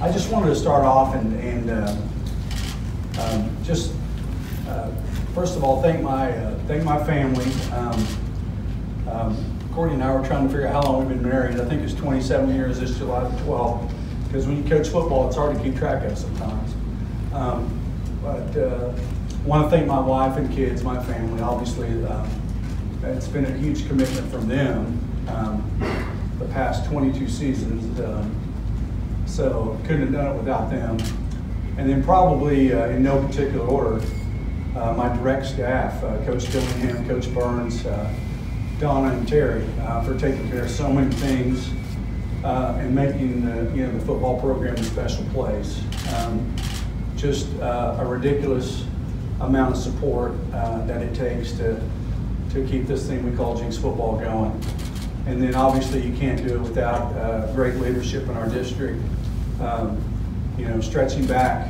I just wanted to start off and first of all thank my family. Courtney and I were trying to figure out how long we've been married. I think it's 27 years this July the 12th, because when you coach football, it's hard to keep track of sometimes. But want to thank my wife and kids, my family. Obviously, it's been a huge commitment from them the past 22 seasons. So couldn't have done it without them. And then probably in no particular order, my direct staff, Coach Dillingham, Coach Burns, Donna and Terry, for taking care of so many things and making the football program a special place. Just a ridiculous amount of support that it takes to keep this thing we call Jenks football going. And then obviously you can't do it without great leadership in our district. Stretching back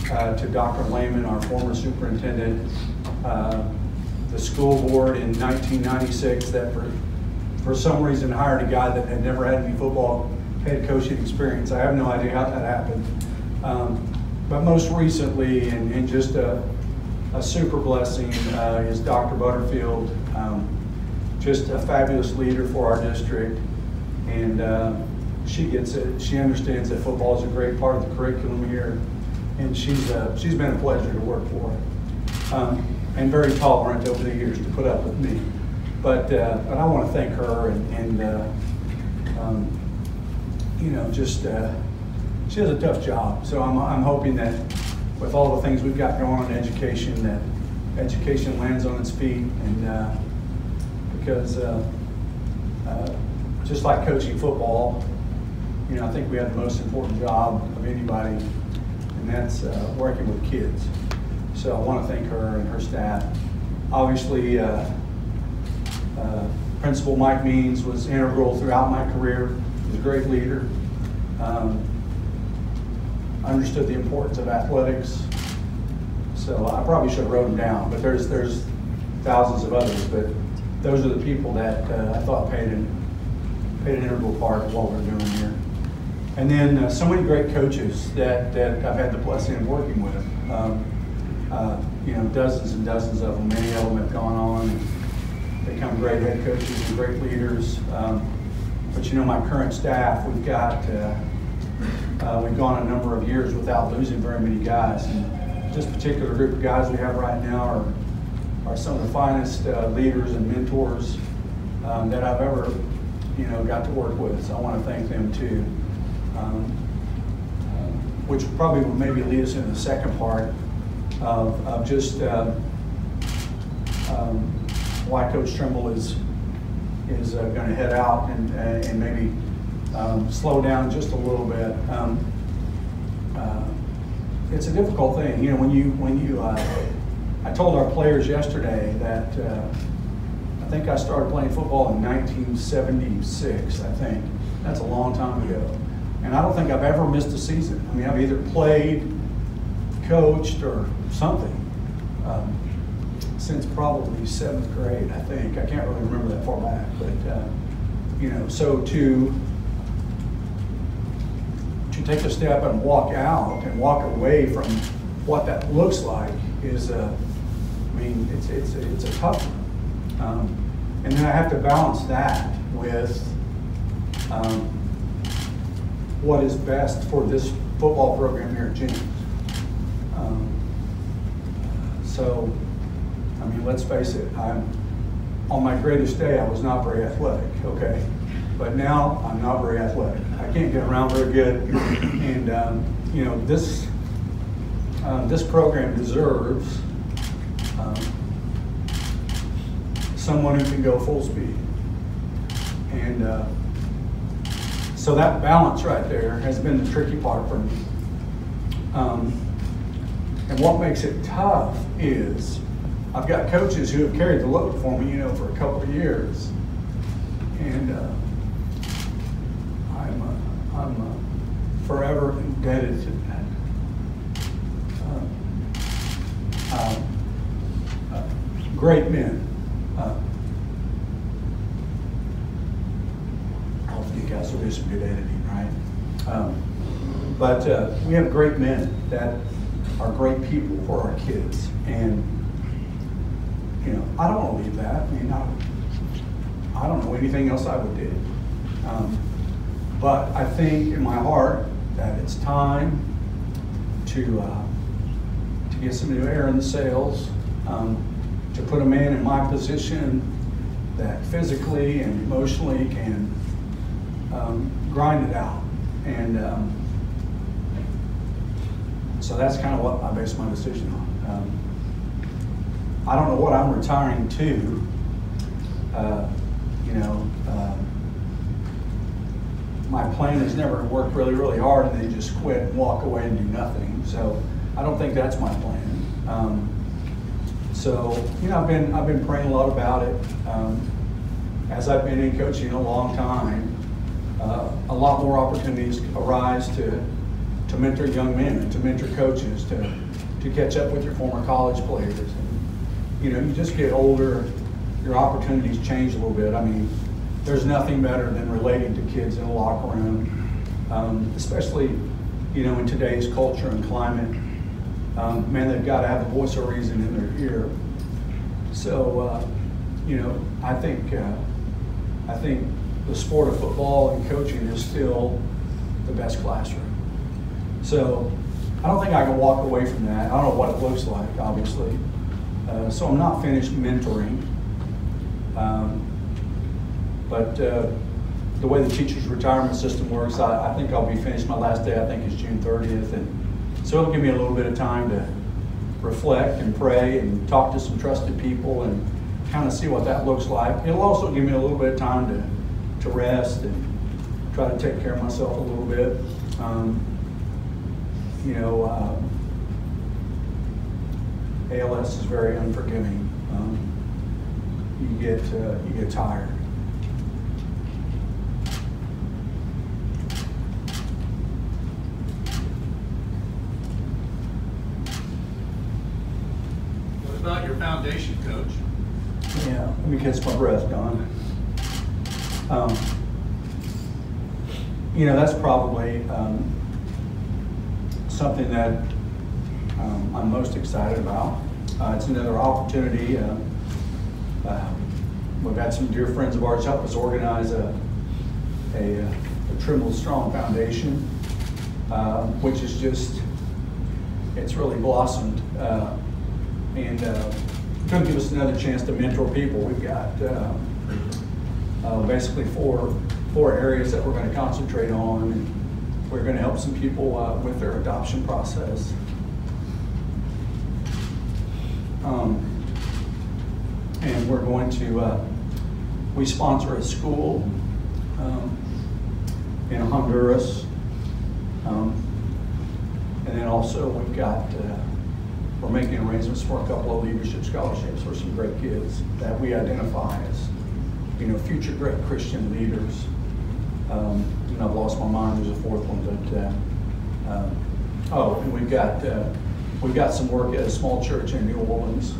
to Dr. Lehman, our former superintendent, the school board in 1996 that for some reason hired a guy that had never had any football head coaching experience. I have no idea how that happened. But most recently, and just a super blessing, is Dr. Butterfield, just a fabulous leader for our district. And she gets it. She understands that football is a great part of the curriculum here. And she's been a pleasure to work for. And very tolerant over the years to put up with me. But I want to thank her she has a tough job. So I'm hoping that with all the things we've got going on in education, that education lands on its feet. And because just like coaching football, I think we have the most important job of anybody, and that's working with kids. So I want to thank her and her staff. Obviously, Principal Mike Means was integral throughout my career. He was a great leader. Understood the importance of athletics. So I probably should have wrote them down, but there's thousands of others. But those are the people that I thought played an integral part of what we're doing here. And then so many great coaches that I've had the blessing of working with. Dozens and dozens of them. Many of them have gone on and become great head coaches and great leaders. But my current staff, we've gone a number of years without losing very many guys. And this particular group of guys we have right now are some of the finest leaders and mentors that I've ever got to work with. So I want to thank them too. Which probably will maybe lead us into the second part of just why Coach Trimble is going to head out and maybe slow down just a little bit. It's a difficult thing, I told our players yesterday that I think I started playing football in 1976. I think that's a long time ago, and I don't think I've ever missed a season. I mean, I've either played, coached, or something since probably 7th grade, I think. I can't really remember that far back, but so to take a step and walk out and walk away from what that looks like is, it's a tough one. And then I have to balance that with what is best for this football program here at Jenks. Let's face it, on my greatest day, I was not very athletic, okay? But now I'm not very athletic. I can't get around very good. And, this program deserves someone who can go full speed. And so that balance right there has been the tricky part for me. And what makes it tough is I've got coaches who have carried the load for me, for a couple of years. And I'm forever indebted to that. Great men. Hopefully you guys will do some good editing, right? But we have great men that are great people for our kids. And, you know, I don't want to leave that. I mean, I don't know anything else I would do. But I think in my heart that it's time to get some new air in the sails, to put a man in my position that physically and emotionally can grind it out. And so that's kind of what I base my decision on. I don't know what I'm retiring to. My plan is never to work really, really hard and then just quit and walk away and do nothing. So I don't think that's my plan. So I've been praying a lot about it. As I've been in coaching a long time, a lot more opportunities arise to mentor young men and to mentor coaches, to catch up with your former college players. And, you just get older, your opportunities change a little bit. I mean, there's nothing better than relating to kids in a locker room, especially, in today's culture and climate. Man, they've got to have a voice of reason in their ear. So, I think the sport of football and coaching is still the best classroom. So I don't think I can walk away from that. I don't know what it looks like, obviously. So I'm not finished mentoring. But the way the teacher's retirement system works, I think I'll be finished. My last day, I think, is June 30th. And so it'll give me a little bit of time to reflect and pray and talk to some trusted people and kind of see what that looks like. It'll also give me a little bit of time to rest and try to take care of myself a little bit. ALS is very unforgiving. You get tired. What about your foundation, Coach? Yeah, let me catch my breath, Don. That's probably something that I'm most excited about. It's another opportunity. We've had some dear friends of ours help us organize a Trimble Strong Foundation, which is it's really blossomed. And going to give us another chance to mentor people. We've got basically four areas that we're going to concentrate on. And we're going to help some people with their adoption process. And we're going to, we sponsor a school in Honduras. And then also we've got, we're making arrangements for a couple of leadership scholarships for some great kids that we identify as, future great Christian leaders. And I've lost my mind, there's a fourth one, but, and we've got some work at a small church in New Orleans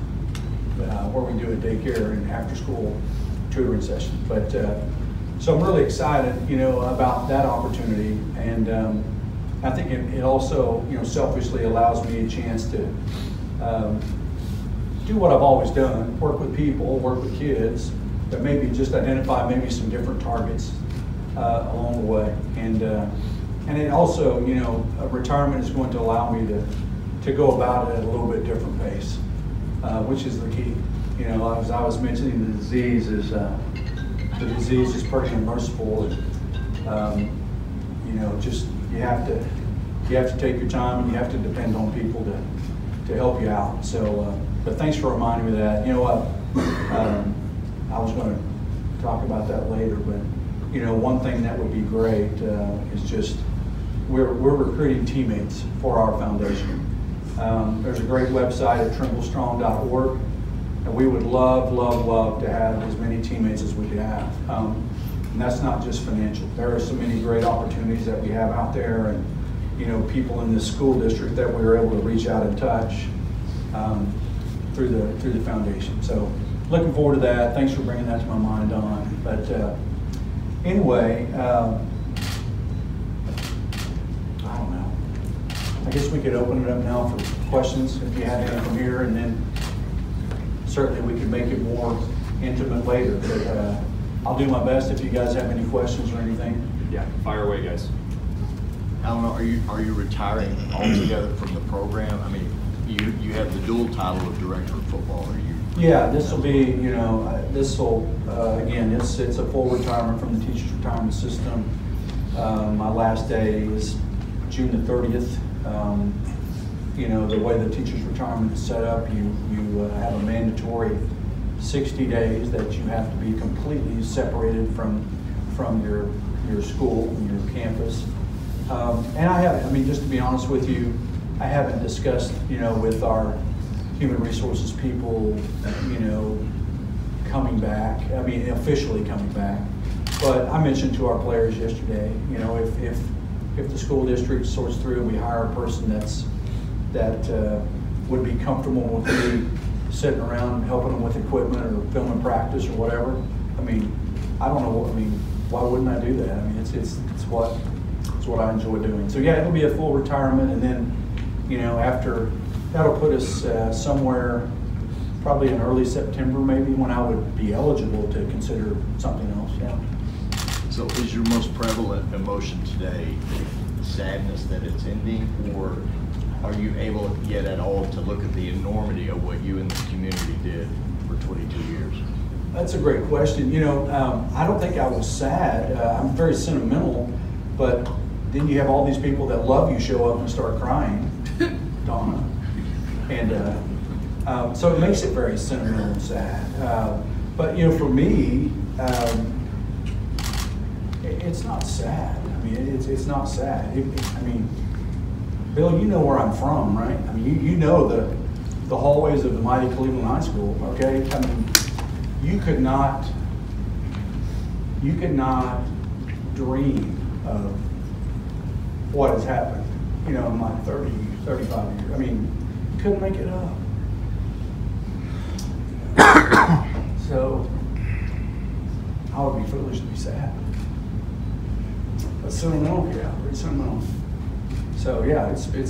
where we do a daycare and after-school tutoring session. But so I'm really excited, about that opportunity, and I think it also, selfishly allows me a chance to do what I've always done: work with people, work with kids, but maybe just identify maybe some different targets along the way, and it also, retirement is going to allow me to go about it at a little bit different pace, which is the key. As I was mentioning, the disease is pretty unmerciful, and just you have to take your time, and you have to depend on people to help you out. So, but thanks for reminding me of that. I was going to talk about that later, but one thing that would be great is just we're recruiting teammates for our foundation. There's a great website at trimblstrong.org, and we would love to have as many teammates as we could have. And that's not just financial. There are so many great opportunities that we have out there, and people in this school district that we were able to reach out and touch through the foundation. So looking forward to that. Thanks for bringing that to my mind, Don. But anyway, I don't know. guess we could open it up now for questions if you had any from here, and then certainly we could make it more intimate later. But I'll do my best if you guys have any questions or anything. Yeah, fire away, guys. Allan, are you retiring altogether from the program? I mean, you have the dual title of director of football. Are you? Yeah, this will be, again, it's a full retirement from the teacher's retirement system. My last day is June the 30th. The way the teacher's retirement is set up, you have a mandatory 60 days that you have to be completely separated from your school, your campus. And I haven't, just to be honest with you, I haven't discussed, with our human resources people, coming back, officially coming back. But I mentioned to our players yesterday, if the school district sorts through and we hire a person that would be comfortable with me sitting around helping them with equipment or filming practice or whatever, I don't know, why wouldn't I do that? It's what I enjoy doing. So yeah, it'll be a full retirement, and then, after, that'll put us somewhere probably in early September maybe, when I would be eligible to consider something else, yeah. So is your most prevalent emotion today sadness that it's ending, or are you able yet at all to look at the enormity of what you and the community did for 22 years? That's a great question. I don't think I was sad. I'm very sentimental, but then you have all these people that love you show up and start crying, Donna. And so it makes it very sentimental and sad. But for me, it's not sad. It's not sad. Bill, you know where I'm from, right? You know the hallways of the mighty Cleveland High School, okay? You could not dream of what has happened, in my 35 years. You couldn't make it up. So I would be foolish to be sad. But sentimental, yeah, very sentimental. So yeah, it's been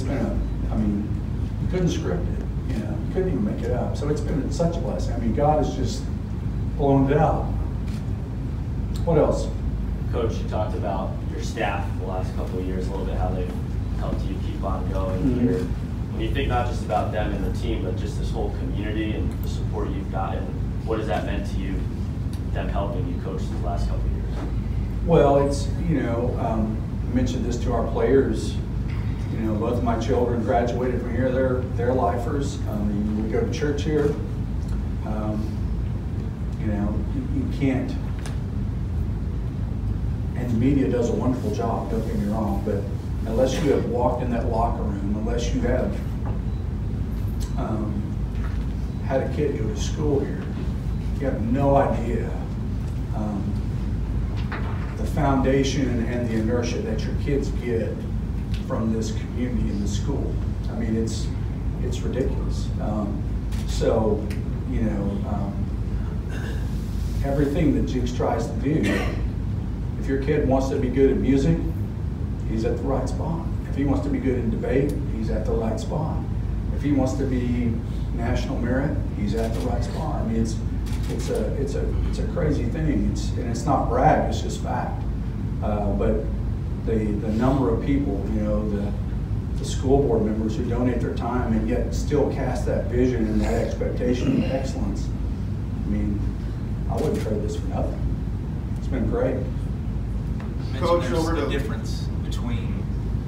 you couldn't script it, you couldn't even make it up. So it's been such a blessing. God has just blown it out. What else? Coach, you talked about your staff the last couple of years, a little bit how they've helped you keep on going here. When you think not just about them and the team, but just this whole community and the support you've gotten, what has that meant to you, them helping you coach the last couple of years? Well, it's, I mentioned this to our players. Both of my children graduated from here. They're lifers. We go to church here. You can't, and the media does a wonderful job, don't get me wrong, but unless you have walked in that locker room, unless you have had a kid go to school here, you have no idea the foundation and the inertia that your kids get from this community and this school. It's ridiculous. Everything that Jenks tries to do, if your kid wants to be good at music, he's at the right spot. If he wants to be good in debate, he's at the right spot. If he wants to be national merit, he's at the right spot. It's a crazy thing. It's not brag, it's just fact. But the number of people, the school board members who donate their time and yet still cast that vision and that expectation of excellence. I wouldn't trade this for nothing. It's been great. Coach, there's the difference between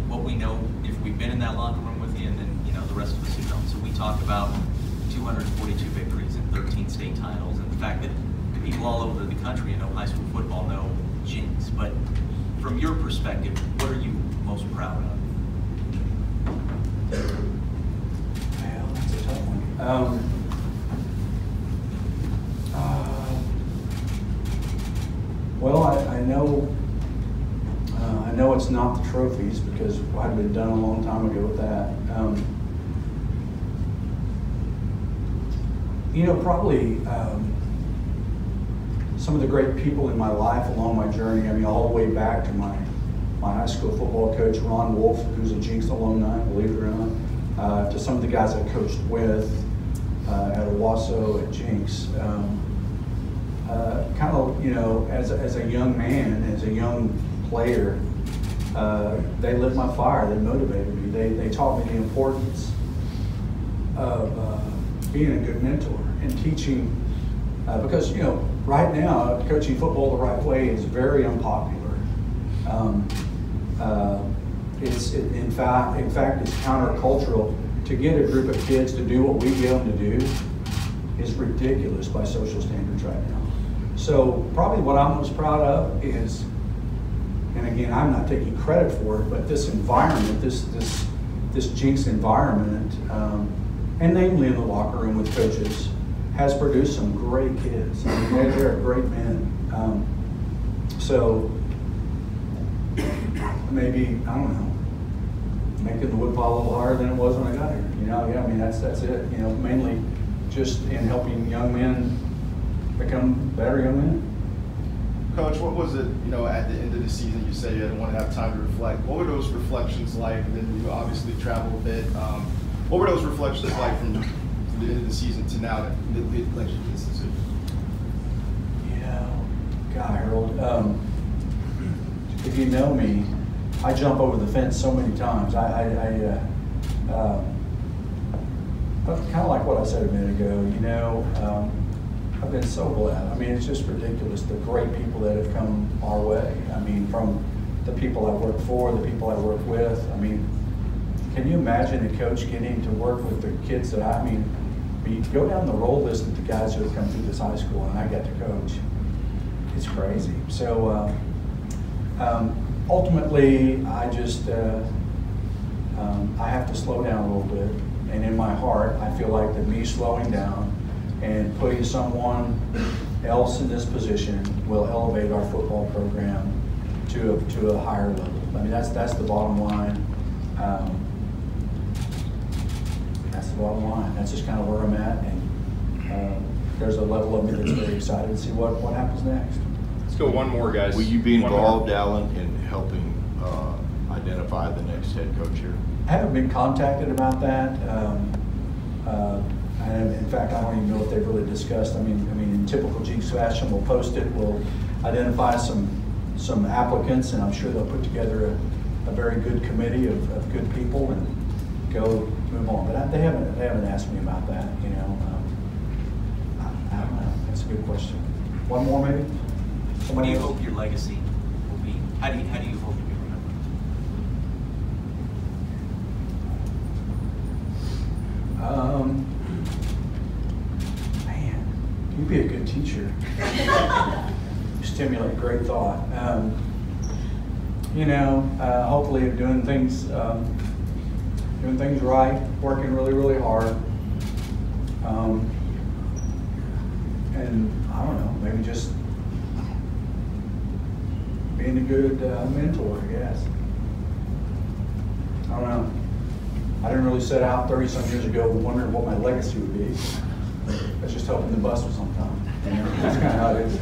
what we know if we've been in that locker room with you and then the rest of us who don't. So we talk about 242 victories and 13 state titles, and the fact that people all over the country and know high school football know Jenks. But from your perspective, what are you most proud of? Well, that's a tough one. Well, I know it's not the trophies, because I'd been done a long time ago with that. Probably some of the great people in my life along my journey. All the way back to my my high school football coach, Ron Wolf, who's a Jenks alumni, believe it or not, to some of the guys I coached with at Owasso, at Jenks. Kind of, you know, as a young man, as a young player, they lit my fire, they motivated me. They taught me the importance of being a good mentor and teaching, because, you know, right now, coaching football the right way is very unpopular. In fact, it's countercultural. To get a group of kids to do what we get them to do is ridiculous by social standards right now. So probably what I'm most proud of is, and again, I'm not taking credit for it, but this environment, this Jenks environment, and namely in the locker room with coaches, has produced some great kids. I mean, they're great men. So maybe, I don't know, making the woodpile a little harder than it was when I got here. You know, yeah, I mean, that's it. You know, mainly just in helping young men become better young men. Coach, what was it, you know, at the end of the season, you say you didn't want to have time to reflect. What were those reflections like? And then you obviously traveled a bit. What were those reflections like from the end of the season to now that led you to this decision? Yeah, God, Harold, if you know me, I jump over the fence so many times. Kind of like what I said a minute ago, you know, I've been so glad. I mean, it's just ridiculous, the great people that have come our way. I mean, from the people I work for, the people I work with. I mean, can you imagine a coach getting to work with the kids that I mean, go down the roll list of the guys who have come through this high school and I get to coach. It's crazy. So ultimately, I just, I have to slow down a little bit. And in my heart, I feel like that me slowing down and putting someone else in this position will elevate our football program to a higher level. I mean, that's the bottom line. That's the bottom line. That's just kind of where I'm at, and there's a level of me that's very excited to see what happens next. Let's go one more, guys. Will you be involved, Allan, in helping identify the next head coach here? I haven't been contacted about that. And in fact, I don't even know if they've really discussed. I mean, in typical Jenks fashion, we'll post it. We'll identify some applicants, and I'm sure they'll put together a very good committee of good people and go move on. But they haven't asked me about that. You know, I don't know. That's a good question. One more, maybe. What do you hope your legacy will be? How do you hope to be remembered? Man, you'd be a good teacher. You stimulate great thought. You know, hopefully doing things right, working really, really hard. And I don't know, maybe just being a good mentor, I guess. I don't know. I didn't really set out 30-some years ago wondering what my legacy would be. I was just hoping the bus was on time. You know? That's kind of how it is.